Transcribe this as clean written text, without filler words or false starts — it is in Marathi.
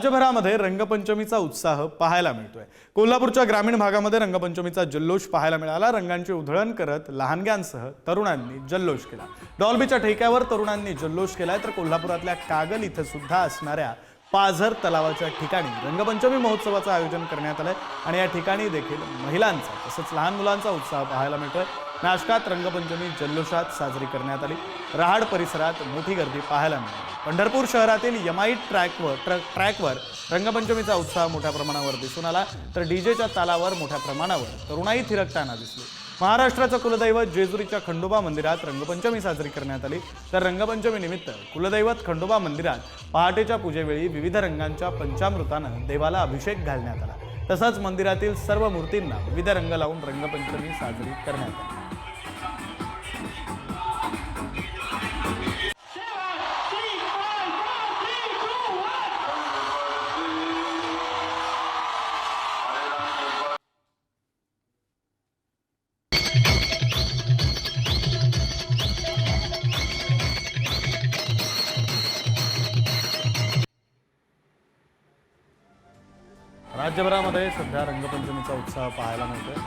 राज्यभरामध्ये रंगपंचमीचा उत्साह पाहायला मिळतोय। कोल्हापूरच्या ग्रामीण भागामध्ये रंगपंचमीचा जल्लोष पाहायला मिळाला। रंगांची उधळण करत लहानग्यांसह तरुणांनी जल्लोष केला। डॉल्बीच्या ठेक्यावर तरुणांनी जल्लोष केलाय, तर कोल्हापुरातल्या कागल इथे सुद्धा असणाऱ्या पाझर तलावाच्या ठिकाणी रंगपंचमी महोत्सवाचं आयोजन करण्यात आलंय आणि या ठिकाणी देखील महिलांचा तसंच लहान मुलांचा उत्साह पाहायला मिळतोय। नाशकात रंगपंचमी जल्लोषात साजरी करण्यात आली। रहाड परिसरात मोठी गर्दी पाहायला मिळाली। पंढरपूर शहरातील यमाई ट्रॅकवर रंगपंचमीचा उत्साह मोठ्या प्रमाणावर दिसून आला, तर डीजेच्या तालावर मोठ्या प्रमाणावर तरुणाई थिरकताना दिसली। महाराष्ट्राचं कुलदैवत जेजुरीच्या खंडोबा मंदिरात रंगपंचमी साजरी करण्यात आली, तर रंगपंचमी निमित्त कुलदैवत खंडोबा मंदिरात पहाटेच्या पूजेवेळी विविध रंगांच्या पंचामृतानं देवाला अभिषेक घालण्यात आला। तसंच मंदिरातील सर्व मूर्तींना विविध रंग लावून रंगपंचमी साजरी करण्यात आली। राज्यभरामध्ये सध्या रंगपंचमीचा उत्साह पाहायला मिळतोय।